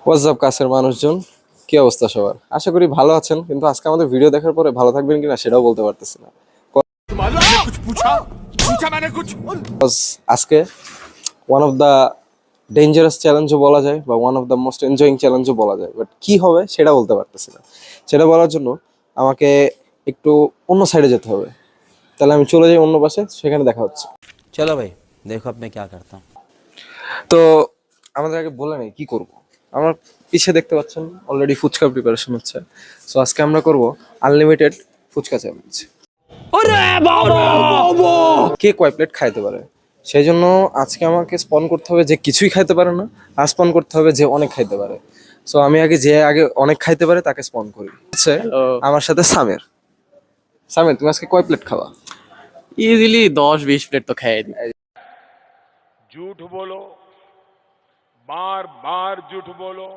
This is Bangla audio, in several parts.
হোয়াটসঅ্যাপ কাছের মানুষজন, কি অবস্থা সবার? আশা করি ভালো আছেন, কিন্তু আজকে আমাদের ভিডিও দেখার পরে ভালো থাকবেন কিনা সেটাও বলতে পারতেছি না। Cause আজকে ওয়ান অফ দ্য ডেঞ্জারাস চ্যালেঞ্জও বলা যায় বা one of the most enjoying চ্যালেঞ্জও বলা যায়, বাট কি হবে সেটা বলতে পারতেছি না। সেটা বলার জন্য আমাকে একটু অন্য সাইডে যেতে হবে। তাহলে আমি চলে যাই অন্য পাশে, সেখানে দেখা হচ্ছে। चलो भाई देखो अब मैं क्या करता हूँ। তো আমাদের আগে বলে নেই কি করব। আমার পিছিয়ে দেখতে পাচ্ছেন অলরেডি ফুচকা প্রিপারেশন হচ্ছে। সো আজকে আমরা করব আনলিমিটেড ফুচকা চ্যালেঞ্জ। কে কয় প্লেট খাইতে পারে, সেই জন্য আজকে আমাকে স্পন করতে হবে যে কিছুই খাইতে পারে না, আর স্পন করতে হবে যে অনেক খাইতে পারে। সো আমি আগে অনেক খাইতে পারে তাকে স্পন করি। হচ্ছে আমার সাথে সামির। সামির, তুমি আজকে কয় প্লেট খাওয়া? इजीली 10-20 प्लेट तो खाए दी। झूठ बोलो, बार बार झूठ बोलो।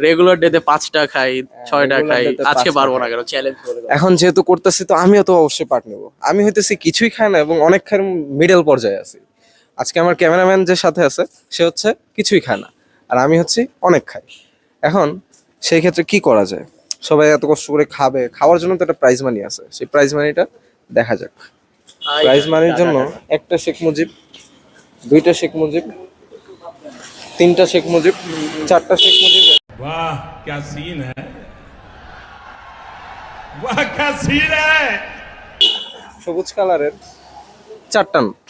রেগুলার ডেতে 5টা খাই, 6টা regular খাই। day তে আজকে 5টা পারবো না খাই। কেন, চ্যালেঞ্জ করে দাও। এখন যেহেতু করতেছি তো আমিও তো অবশ্যই পার্ট নেব। আমি হইতেছি কিছুই খাই না এবং অনেক খাই মিডল পর্যায়ে আছি। আজকে আমার ক্যামেরাম্যান যে সাথে আছে সে হচ্ছে কিছুই খায় না, আর আমি হচ্ছি অনেক খাই। এখন সেই ক্ষেত্রে কি করা যায়? সবাই এত কষ্ট করে খাবে, খাওয়ার জন্য তো একটা প্রাইজ মানি আছে, সেই প্রাইজ মানিটা দেখা যাক। প্রাইজ মানির জন্য একটা শেখ মুজিব, দুইটা শেখ মুজিব, তিনটা শেখ মুজিব, চারটা শেখ মুজিব, वाह क्या सीन है, वाह क्या सीन है। সবুজ কালারের চারটা নোট,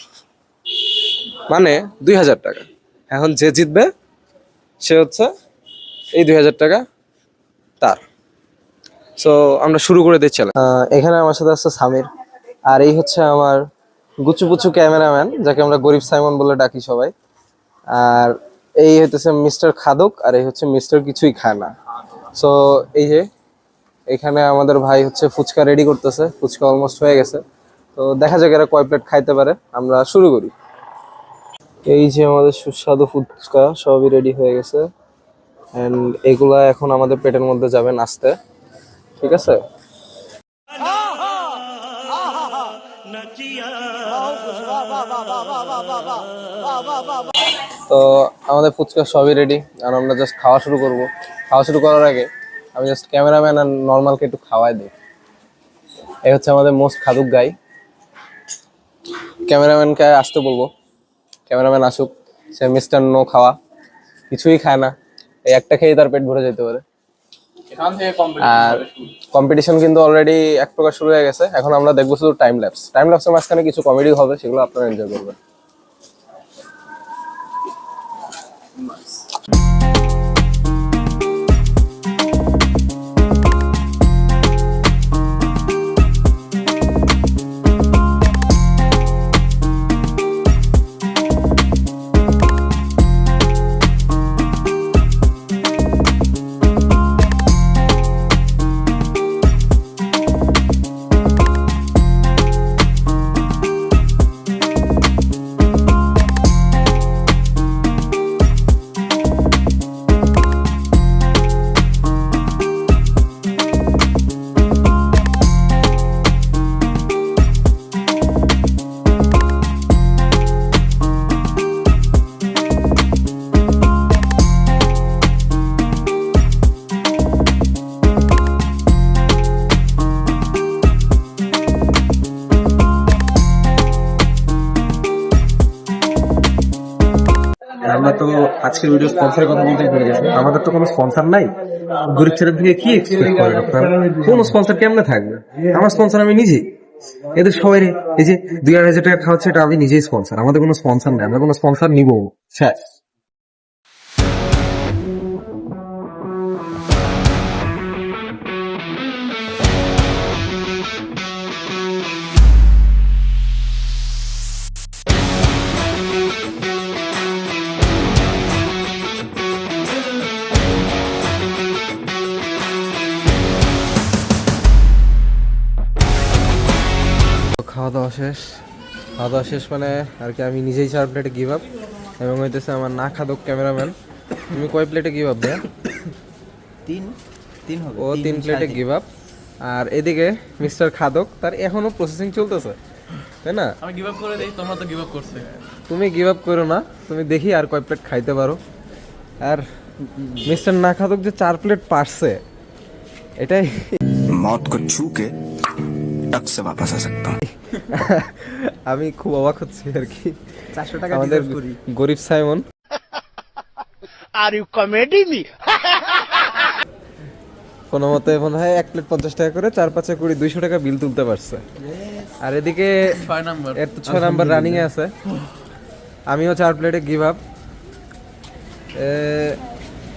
মানে 2000 টাকা। এখন যে জিতবে সে হচ্ছে এই 2000 টাকা তার। সো আমরা শুরু করে দিচ্ছি। এখানে আমার সাথে আছে সামির, আর এই হচ্ছে আমার গুচু পুচু ক্যামেরাম্যান, যাকে আমরা গরিব সাইমন বলে ডাকি সবাই। আর এই হইতেছে মিস্টার খাদক, আর এই হচ্ছে মিস্টার কিছুই খায় না। সো এই যে এখানে আমাদের ভাই হচ্ছে ফুচকা রেডি করতেছে, ফুচকা অলমোস্ট হয়ে গেছে। তো দেখা যাক এরা কয় প্লেট খাইতে পারে, আমরা শুরু করি। এই যে আমাদের সুস্বাদু ফুচকা সবই রেডি হয়ে গেছে, এন্ড এগুলা এখন আমাদের পেটের মধ্যে যাবে নাচতে, ঠিক আছে? তো আমাদের ফুচকা সবই রেডি, আর আমরা জাস্ট খাওয়া শুরু করব। খাওয়া শুরু করার আগে আমি জাস্ট ক্যামেরাম্যান আর নর্মালকে একটু খাওয়াই দিই। এই হচ্ছে আমাদের মোস্ট খাদুক গাই। ক্যামেরাম্যানকে আসতে বলবো, ক্যামেরাম্যান আসুক। সে মিস্টার নো খাওয়া, কিছুই খায় না, এই একটা খেয়ে তার পেট ভরে যেতে পারে। আর কম্পিটিশন কিন্তু অলরেডি এক প্রকার শুরু হয়ে গেছে। এখন আমরা দেখবো শুধু টাইম ল্যাপসের মাঝখানে কিছু কমেডি হবে, সেগুলো আপনারা এনজয় করবেন। আমরা তো আজকের ভিডিও স্পন্সরের কথা বলতে ভুলে গেছি। আমাদের তো কোনো স্পন্সর নাই। গরিব চ্যানেল থেকে কি এক্সপেক্ট করেন আপনারা? কোনো স্পন্সর কেমনে থাকবে? আমার স্পন্সর আমি নিজে। এদের সবাই এই যে 2-2,500 টাকা খাওয়াচ্ছে, এটা আমি নিজেই স্পন্সর। আমাদের কোনো স্পন্সর নেই, আমরা কোনো স্পন্সর নিবো শেষ। খাওয়া দাওয়া শেষ মানে আর কি, আমি নিজেই 4 প্লেটে গিভ আপ, এবং হইতেছে আমার না খাদক ক্যামেরাম্যান। তুমি কয় প্লেটে গিভ আপ দেয়া? 3 হবে। ও 3 প্লেটে গিভ আপ। আর এদিকে মিস্টার খাদক, তার এখনো প্রসেসিং চলতেছে, তাই না? আমি গিভ আপ করে দেই, তোমরা তো গিভ আপ করছে। তুমি গিভ আপ করো না, তুমি দেখি আর কয় প্লেট খাইতে পারো। আর মিস্টার না খাদক যে 4 প্লেট পারছে এটাই मौत को छू के टक से वापस आ सकता हूँ। আমি খুব অবাক হচ্ছি আর কি। 400 টাকা আমাদের deserve করি। গরিব Simon Are you comedy me? কোনো মতে মনে হয় 1 প্লেট 50 টাকা করে 4-5 কুড়ি 200 টাকা বিল তুলতে পারছে। আর এদিকে 6 নাম্বার এর তো 6 নাম্বার রানিং এ আছে। আমিও 4 প্লেটে গিভ আপ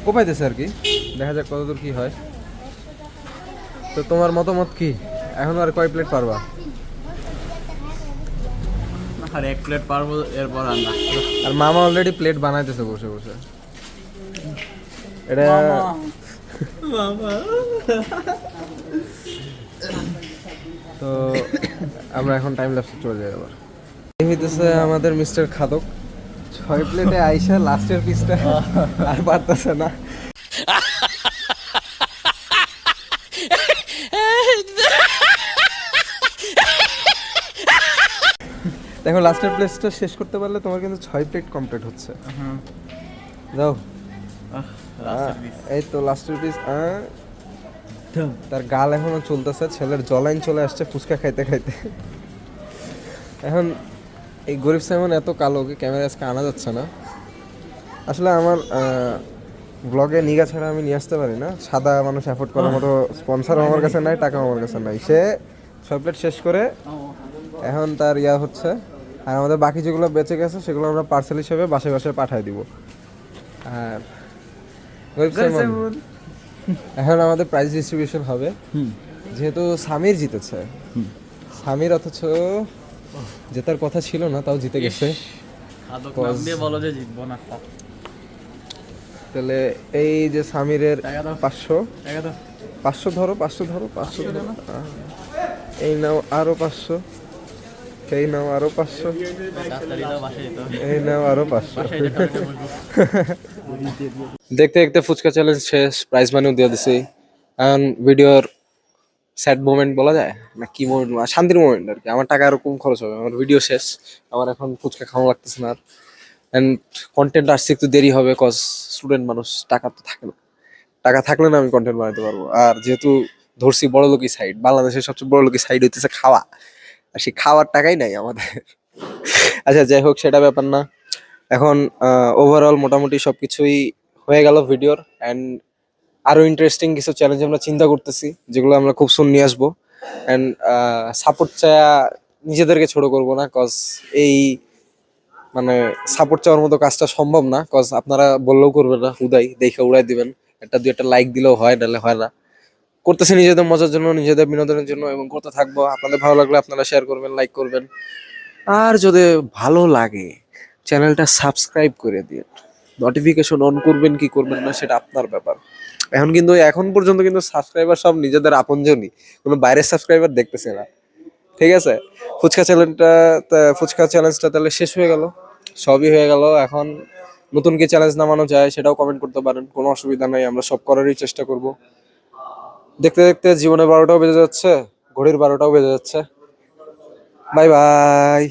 কোপাইতেছে আর কি, দেখা যাক কতদূর কি হয়। তো তোমার মতামত কি, এখন আর কয় প্লেট পারবা? আর 1 প্লেট পারবো, এরপর আর না। আর মামা অলরেডি প্লেট বানাইতেছে বসে বসে। এটা তো আমরা এখন টাইম ল্যাপসে চলে যাই আবার। এই হইতেছে আমাদের মিস্টার খাদক 6 প্লেটে আইসা লাস্টের পিসটা আর পারতেছে না। দেখো লাস্টের প্লেসটা শেষ করতে পারলে তোমার কিন্তু 6 প্লেট কমপ্লিট হচ্ছে। যাও এই তো লাস্টের পিস। তার গাল এখনো চলতেছে, ছেলের জলাইন চলে আসছে ফুচকা খাইতে খাইতে। এখন এই গরিব সাইমন এত কালো কি ক্যামেরা আজকে আনা যাচ্ছে না। আসলে আমার ব্লগে নিগা ছাড়া আমি নিয়ে আসতে পারি না, সাদা মানুষ অ্যাফোর্ড করার মতো স্পন্সর আমার কাছে নাই, টাকা আমার কাছে নাই। সে 6 প্লেট শেষ করে এখন তার ইয়া হচ্ছে। আর আমাদের বাকি যেগুলো বেঁচে গেছে সেগুলো আমরা পার্সেল হিসেবে বাসায় বাসায় পাঠিয়ে দিব। আর গরিব সাইমন এখন আমাদের প্রাইজ ডিস্ট্রিবিউশন হবে, যেহেতু সামির জিতেছে। সামির অথচ জেতার কথা ছিল না, তাও জিতে গেছে। খাদক নাম দিয়ে বলো যে জিতবো না। তাহলে এই যে সামিরের টাকা দাও। 500 টাকা দাও। 500 ধরো 500 ধরো 500 ধরো। এই নাও আরো 500, এই নাও আরো 500, তাড়াতাড়ি দাও, বাসায় যেতে হবে। এই নাও আরো 500। বাসায় যেতে হবে, বসবো। দেখতে দেখতে ফুচকা চ্যালেঞ্জ শেষ, প্রাইজ মানিও দিয়ে দিছি। এখন ভিডিওর স্যাড মোমেন্ট বলা যায় না কি মোমেন্ট, শান্তির মোমেন্ট আর কি। আমার টাকা আরো কম খরচ হবে, আমার ভিডিও শেষ, আমার এখন ফুচকা খাওয়া লাগতেছে না। অ্যান্ড কন্টেন্ট আসছে একটু দেরি হবে, কজ স্টুডেন্ট মানুষ, টাকা তো থাকে না। টাকা থাকলে না আমি কন্টেন্ট বানাতে পারবো। আর যেহেতু ধরছি বড় লোকই সাইড, বাংলাদেশের সবচেয়ে বড় লোকই সাইড হইতেছে খাওয়া, আর সেই খাওয়ার টাকাই নাই আমাদের। আচ্ছা যাই হোক, সেটা ব্যাপার না। এখন ওভারঅল মোটামুটি সবকিছুই হয়ে গেল ভিডিওর। অ্যান্ড আরো ইন্টারেস্টিং কিছু চ্যালেঞ্জ আমরা চিন্তা করতেছি, যেগুলো আমরা খুব সুন নিয়ে আসবো। অ্যান্ড সাপোর্ট চায়া নিজেদেরকে ছোট করব না, কজ এই মানে সাপোর্ট চাওয়ার মতো কাজটা সম্ভব না। কজ আপনারা বললেও করবেন না, হুদাই দেখে উড়াই দিবেন, একটা দুই একটা লাইক দিলেও হয়, নাহলে হয় না। করতেছে নিজেদের মজার জন্য, নিজেদের বিনোদনের জন্য, এবং করতে থাকবো। আপনাদের ভালো লাগলে আপনারা শেয়ার করবেন, লাইক করবেন। আর যদি ভালো লাগে চ্যানেলটা সাবস্ক্রাইব করে দিন, নোটিফিকেশন অন করবেন কি করবেন না সেটা আপনার ব্যাপার। এখন পর্যন্ত কিন্তু সাবস্ক্রাইবার সব নিজেদের আপনজনই, কোনো বাইরের সাবস্ক্রাইবার দেখতেছে না। ঠিক আছে, ফুচকা চ্যালেঞ্জটা তাহলে শেষ হয়ে গেল, সবই হয়ে গেল। এখন নতুন কি চ্যালেঞ্জ নামানো যায় সেটাও কমেন্ট করতে পারেন, কোনো অসুবিধা নাই, আমরা সব করারই চেষ্টা করব। দেখতে দেখতে জীবনের 12টাও বেজে যাচ্ছে, ঘড়ির 12টাও বেজে যাচ্ছে। Bye bye.